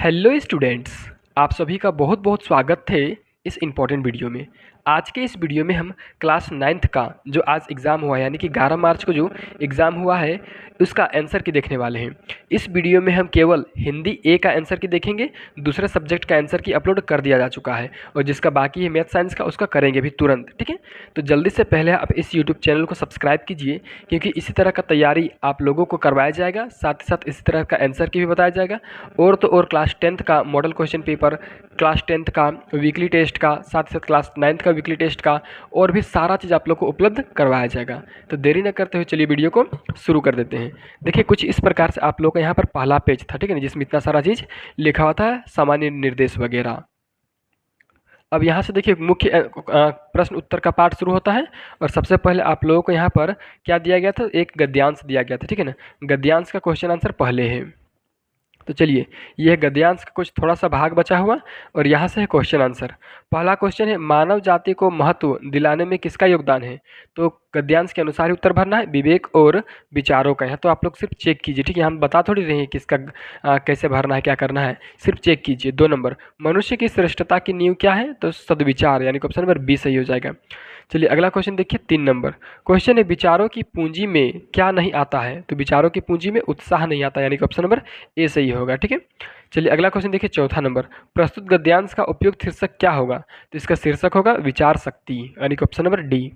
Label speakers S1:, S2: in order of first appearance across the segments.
S1: Hello students, आप सभी का बहुत बहुत स्वागत है इस इम्पॉर्टेंट वीडियो में। आज के इस वीडियो में हम क्लास 9th का जो आज एग्ज़ाम हुआ है यानी कि 11 मार्च को जो एग्ज़ाम हुआ है उसका आंसर की देखने वाले हैं। इस वीडियो में हम केवल हिंदी ए का आंसर की देखेंगे, दूसरे सब्जेक्ट का आंसर की अपलोड कर दिया जा चुका है और जिसका बाकी है मैथ साइंस का उसका करेंगे भी तुरंत, ठीक है। तो जल्दी से पहले आप इस यूट्यूब चैनल को सब्सक्राइब कीजिए क्योंकि इसी तरह का तैयारी आप लोगों को करवाया जाएगा, साथ ही साथ इसी तरह का आंसर की भी बताया जाएगा और तो और क्लास 10th का model question paper, class 10th का वीकली टेस्ट का, साथ ही साथ क्लास 9th का वीकली टेस्ट का और भी सारा चीज़ आप लोग को उपलब्ध करवाया जाएगा। तो देरी न करते हुए चलिए वीडियो को शुरू कर देते हैं। देखिए कुछ इस प्रकार से आप लोग का यहाँ पर पहला पेज था, ठीक है ना, जिसमें इतना सारा चीज़ लिखा हुआ था, सामान्य निर्देश वगैरह। अब यहाँ से देखिए मुख्य प्रश्न उत्तर का पाठ शुरू होता है और सबसे पहले आप लोगों को यहाँ पर क्या दिया गया था, एक गद्यांश दिया गया था, ठीक है ना। गद्यांश का क्वेश्चन आंसर पहले है। तो चलिए यह गद्यांश का कुछ थोड़ा सा भाग बचा हुआ और यहाँ से है क्वेश्चन आंसर। पहला क्वेश्चन है, मानव जाति को महत्व दिलाने में किसका योगदान है। तो गद्यांश के अनुसार ही उत्तर भरना है, विवेक और विचारों का। यहाँ तो आप लोग सिर्फ चेक कीजिए, ठीक है, हम बता थोड़ी रहे हैं किसका कैसे भरना है, क्या करना है, सिर्फ चेक कीजिए। 2 नंबर, मनुष्य की श्रेष्ठता की नींव क्या है। तो सद्विचार, यानी कि ऑप्शन नंबर बी सही हो जाएगा। चलिए अगला क्वेश्चन देखिए 3 नंबर क्वेश्चन है, विचारों की पूंजी में क्या नहीं आता है। तो विचारों की पूंजी में उत्साह नहीं आता, यानी कि ऑप्शन नंबर ए सही होगा, ठीक है। चलिए अगला क्वेश्चन देखिए 4था नंबर, प्रस्तुत गद्यांश का उपयुक्त शीर्षक क्या होगा। तो इसका शीर्षक होगा विचार शक्ति, यानी कि ऑप्शन नंबर डी।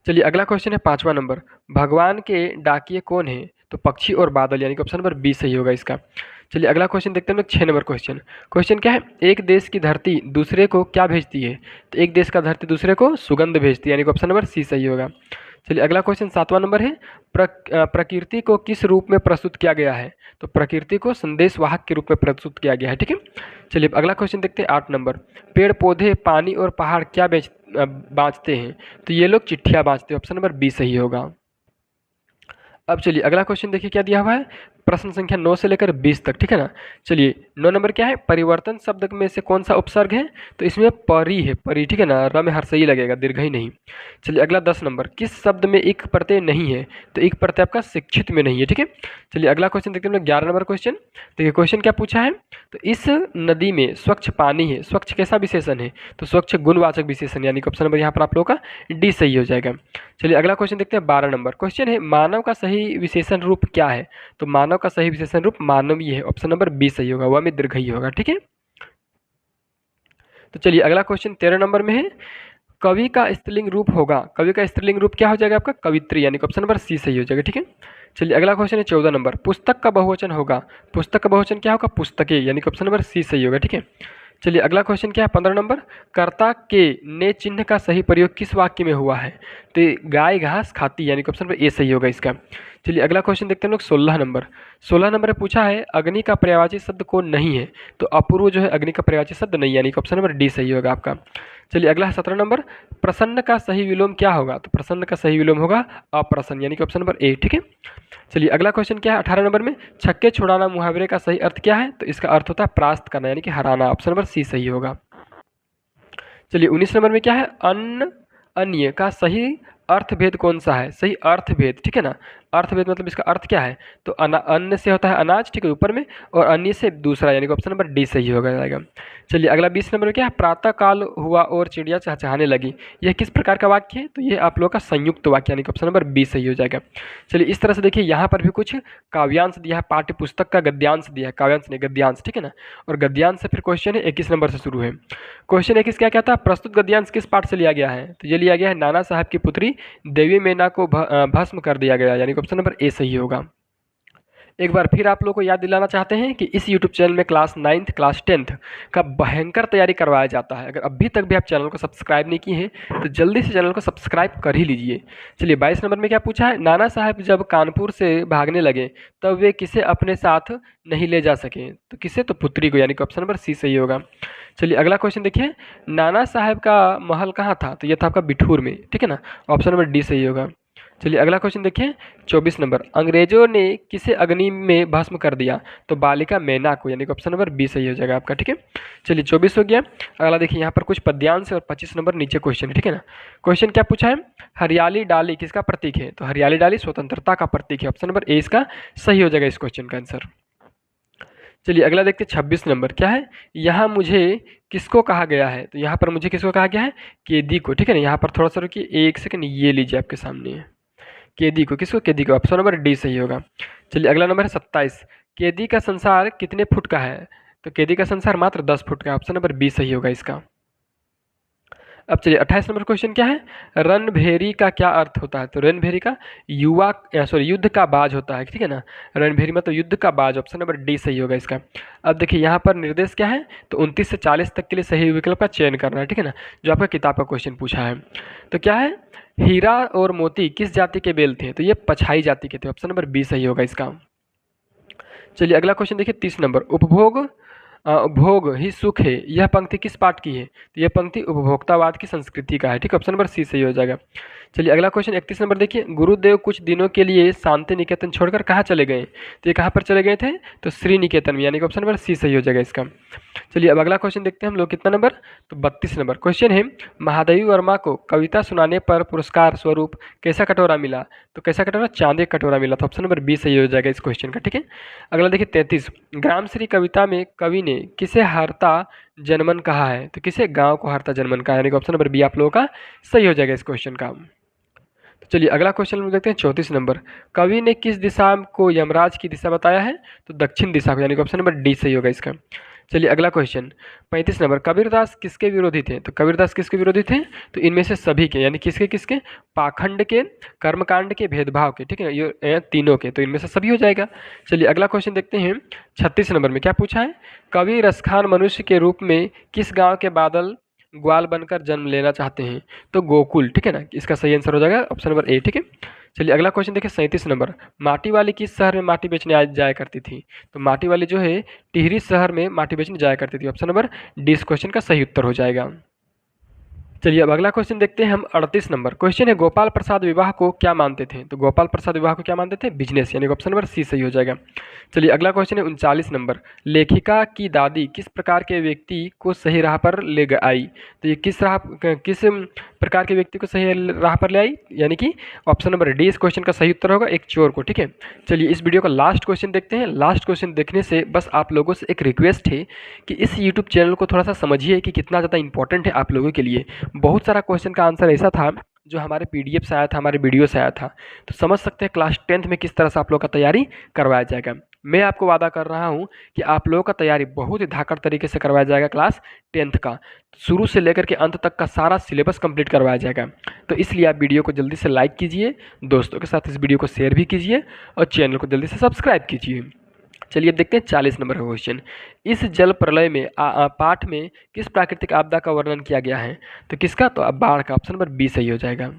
S1: चलिए अगला क्वेश्चन है 5वां नंबर, भगवान के डाकिये कौन है। तो पक्षी और बादल, यानी कि ऑप्शन नंबर बी सही होगा इसका। चलिए अगला क्वेश्चन देखते हैं, 6 नंबर क्वेश्चन। क्वेश्चन क्या है, एक देश की धरती दूसरे को क्या भेजती है। तो एक देश का धरती दूसरे को सुगंध भेजती है, यानी कि ऑप्शन नंबर सी सही होगा। चलिए अगला क्वेश्चन 7वां नंबर है, प्रकृति को किस रूप में प्रस्तुत किया गया है। तो प्रकृति को संदेशवाहक के रूप में प्रस्तुत किया गया है, ठीक है। चलिए अगला क्वेश्चन देखते हैं 8 नंबर, पेड़ पौधे पानी और पहाड़ क्या बाँचते हैं। तो ये लोग चिट्ठियाँ बाँचते हैं, ऑप्शन नंबर बी सही होगा। अब चलिए अगला क्वेश्चन देखिए क्या दिया हुआ है, प्रश्न संख्या 9 से लेकर 20 तक, ठीक है ना। चलिए 9 नंबर क्या है, परिवर्तन शब्द में से कौन सा उपसर्ग है। तो इसमें परी है, परी, ठीक है ना, र में हर्षई लगेगा, दीर्घ ही नहीं। चलिए अगला 10 नंबर, किस शब्द में एक प्रत्यय नहीं है। तो एक प्रत्यय आपका शिक्षित में नहीं है, ठीक है। चलिए अगला क्वेश्चन देखते हैं 11 नंबर क्वेश्चन। देखिए क्वेश्चन क्या पूछा है, तो इस नदी में स्वच्छ पानी है, स्वच्छ कैसा विशेषण है। तो स्वच्छ गुणवाचक विशेषण, यानी कि ऑप्शन नंबर यहाँ पर आप लोगों का डी सही हो जाएगा। चलिए अगला क्वेश्चन देखते हैं 12 नंबर क्वेश्चन है, मानव का सही विशेषण रूप क्या है। तो मानव का सही विशेषण रूप मानवीय है, ऑप्शन नंबर बी सही होगा, वह में दीर्घ ही होगा, ठीक है। तो चलिए अगला क्वेश्चन 13 नंबर में है, कवि का स्त्रीलिंग रूप होगा। कवि का स्त्रीलिंग रूप क्या हो जाएगा आपका, कवित्री, यानी कि ऑप्शन नंबर सी सही हो जाएगा, ठीक है। चलिए अगला क्वेश्चन है 14 नंबर, पुस्तक का बहुवचन होगा। पुस्तक का बहुवचन क्या होगा, पुस्तकें, यानी कि ऑप्शन नंबर सी सही होगा, ठीक है। चलिए अगला क्वेश्चन क्या है 15 नंबर, कर्ता के ने चिन्ह का सही प्रयोग किस वाक्य में हुआ है। तो गाय घास खाती, यानी कि ऑप्शन नंबर ए सही होगा इसका। चलिए अगला क्वेश्चन देखते हैं हम लोग 16 नंबर में पूछा है, अग्नि का पर्यायवाची शब्द कौन नहीं है। तो अपूर्व जो है अग्नि का पर्यायवाची शब्द नहीं, यानी कि ऑप्शन नंबर डी सही होगा आपका। चलिए अगला 17 नंबर, प्रसन्न का सही विलोम क्या होगा। तो प्रसन्न का सही विलोम होगा अप्रसन्न, यानी कि ऑप्शन नंबर ए, ठीक है। चलिए अगला क्वेश्चन क्या है 18 नंबर में, छक्के छुड़ाना मुहावरे का सही अर्थ क्या है। तो इसका अर्थ होता है परास्त करना, यानी कि हराना, ऑप्शन नंबर सी सही होगा। चलिए 19 नंबर में क्या है, अन्न अन्य का सही अर्थभेद कौन सा है। सही अर्थभेद, ठीक है ना, अर्थभेद मतलब इसका अर्थ क्या है। तो अन्न से होता है अनाज, ठीक है, ऊपर में, और अन्य से दूसरा, यानी कि ऑप्शन नंबर डी सही होगा जाएगा। चलिए अगला 20 नंबर में क्या है, प्रातः काल हुआ और चिड़िया चहचहाने लगी, यह किस प्रकार का वाक्य है। तो ये आप लोग का संयुक्त वाक्य, यानी कि ऑप्शन नंबर बी सही हो जाएगा। चलिए इस तरह से देखिए यहाँ पर भी कुछ काव्यांश दिया है, पाठ्य पुस्तक का गद्यांश दिया है, काव्यांश नहीं गद्यांश, ठीक है ना। और गद्यांश से फिर क्वेश्चन है 21 नंबर से शुरू है। क्वेश्चन 21 क्या कहता है, प्रस्तुत गद्यांश किस पाठ से लिया गया है। तो ये लिया गया है नाना साहब की पुत्री देवी मैना को भस्म कर दिया गया, यानी कि ऑप्शन नंबर ए सही होगा। एक बार फिर आप लोगों को याद दिलाना चाहते हैं कि इस यूट्यूब चैनल में क्लास 9th क्लास 10th का भयंकर तैयारी करवाया जाता है। अगर अभी तक भी आप चैनल को सब्सक्राइब नहीं किए हैं तो जल्दी से चैनल को सब्सक्राइब कर ही लीजिए। चलिए 22 नंबर में क्या पूछा है, नाना साहब जब कानपुर से भागने लगे तब वे किसे अपने साथ नहीं ले जा सके। तो किसे, तो पुत्री को, यानी कि ऑप्शन नंबर सी सही होगा। चलिए अगला क्वेश्चन देखिए, नाना साहब का महल कहाँ था। तो यह था आपका बिठूर में, ठीक है ना, ऑप्शन नंबर डी सही होगा। चलिए अगला क्वेश्चन देखिए 24 नंबर, अंग्रेजों ने किसे अग्नि में भस्म कर दिया। तो बालिका मैना को, यानी कि ऑप्शन नंबर बी सही हो जाएगा आपका, ठीक है। चलिए 24 हो गया। अगला देखिए यहाँ पर कुछ पद्यांश और 25 नंबर नीचे क्वेश्चन है, ठीक है ना। क्वेश्चन क्या पूछा है, हरियाली डाली किसका प्रतीक है। तो हरियाली डाली स्वतंत्रता का प्रतीक है, ऑप्शन नंबर ए इसका सही हो जाएगा इस क्वेश्चन का आंसर। चलिए अगला देखते हैं 26 नंबर क्या है। यहाँ मुझे किसको कहा गया है, तो यहाँ पर मुझे किसको कहा गया है, केदी को, ठीक है ना। यहाँ पर थोड़ा सा रुकिए, एक सेकंड, ये लीजिए आपके सामने है केदी को, किसको, केदी को। ऑप्शन नंबर डी सही होगा। चलिए अगला नंबर है 27, केदी का संसार कितने फुट का है, तो केदी का संसार मात्र 10 फुट का है। ऑप्शन नंबर बी सही होगा इसका। अब चलिए 28 नंबर क्वेश्चन क्या है, रणभेरी का क्या अर्थ होता है, तो रणभेरी का युद्ध का बाज होता है, ठीक है ना। रणभेरी मतलब युद्ध का बाज, ऑप्शन नंबर डी सही होगा इसका। अब देखिए यहाँ पर निर्देश क्या है, तो 29 से 40 तक के लिए सही विकल्प का चयन करना है, ठीक है ना, जो आपका किताब का क्वेश्चन पूछा है। तो क्या है, हीरा और मोती किस जाति के बेल थे, तो ये पछाई जाति के थे। ऑप्शन नंबर बी सही होगा इसका। चलिए अगला क्वेश्चन देखिए 30 नंबर, उपभोग ही सुख है, यह पंक्ति किस पाठ की है, तो यह पंक्ति उपभोक्तावाद की संस्कृति का है, ठीक है। ऑप्शन नंबर सी सही हो जाएगा। चलिए अगला क्वेश्चन 31 नंबर देखिए, गुरुदेव कुछ दिनों के लिए शांति निकेतन छोड़कर कहाँ चले गए, तो ये कहाँ पर चले गए थे, तो श्री निकेतन में, यानी कि ऑप्शन नंबर सी सही हो जाएगा इसका। चलिए अब अगला क्वेश्चन देखते हैं हम लोग, कितना नंबर, तो 32 नंबर क्वेश्चन है, महादेवी वर्मा को कविता सुनाने पर पुरस्कार स्वरूप कैसा कटोरा मिला, तो कैसा कटोरा, चांदी का कटोरा मिला, तो ऑप्शन नंबर बी सही हो जाएगा इस क्वेश्चन का, ठीक है। अगला देखिए 33, ग्रामश्री कविता में कवि ने किसे हरता जनमन कहा है, तो किसे गांव को हरता जनमन कहा है, यानी कि ऑप्शन नंबर बी आप लोगों का सही हो जाएगा इस क्वेश्चन का। तो चलिए अगला क्वेश्चन हम देखते हैं 34 नंबर, कवि ने किस दिशा को यमराज की दिशा बताया है, तो दक्षिण दिशा को, यानी कि ऑप्शन नंबर डी सही होगा इसका। चलिए अगला क्वेश्चन 35 नंबर, कबीरदास किसके विरोधी थे, तो कबीरदास किसके विरोधी थे, तो इनमें से सभी के, यानी किसके किसके, पाखंड के, कर्मकांड के, भेदभाव के, ठीक है, ये तीनों के, तो इनमें से सभी हो जाएगा। चलिए अगला क्वेश्चन देखते हैं 36 नंबर में क्या पूछा है, कवि रसखान मनुष्य के रूप में किस गांव के बादल ग्वाल बनकर जन्म लेना चाहते हैं, तो गोकुल, ठीक है ना, इसका सही आंसर हो जाएगा ऑप्शन नंबर ए, ठीक है। चलिए अगला क्वेश्चन देखिए 37 नंबर, माटी वाली किस शहर में माटी बेचने जाया करती थी, तो माटी वाली जो है टिहरी शहर में माटी बेचने जाया करती थी। ऑप्शन नंबर डी इस क्वेश्चन का सही उत्तर हो जाएगा। चलिए अब अगला क्वेश्चन देखते हैं हम 38 नंबर क्वेश्चन है, गोपाल प्रसाद विवाह को क्या मानते थे, तो गोपाल प्रसाद विवाह को क्या मानते थे, बिजनेस, यानी ऑप्शन नंबर सी सही हो जाएगा। चलिए अगला क्वेश्चन है 39 नंबर, लेखिका की दादी किस प्रकार के व्यक्ति को सही राह पर ले आई, तो ये किस प्रकार के व्यक्ति को सही राह पर ले आई, यानी कि ऑप्शन नंबर डी इस क्वेश्चन का सही उत्तर होगा, एक चोर को, ठीक है। चलिए इस वीडियो का लास्ट क्वेश्चन देखते हैं। लास्ट क्वेश्चन देखने से बस आप लोगों से एक रिक्वेस्ट है कि इस यूट्यूब चैनल को थोड़ा सा समझिए कि कितना ज़्यादा इंपॉर्टेंट है आप लोगों के लिए। बहुत सारा क्वेश्चन का आंसर ऐसा था जो हमारे पीडीएफ से आया था, हमारे वीडियो से आया था, तो समझ सकते हैं क्लास 10th में किस तरह से आप लोग का तैयारी करवाया जाएगा। मैं आपको वादा कर रहा हूं कि आप लोगों का तैयारी बहुत ही धाकड़ तरीके से करवाया जाएगा। क्लास 10th का शुरू से लेकर के अंत तक का सारा सिलेबस कंप्लीट करवाया जाएगा। तो इसलिए आप वीडियो को जल्दी से लाइक कीजिए, दोस्तों के साथ इस वीडियो को शेयर भी कीजिए और चैनल को जल्दी से सब्सक्राइब कीजिए। चलिए अब देखते हैं 40 नंबर का क्वेश्चन, इस जल प्रलय में पाठ में किस प्राकृतिक आपदा का वर्णन किया गया है, तो किसका, तो अब बाढ़ का, ऑप्शन नंबर बी सही हो जाएगा।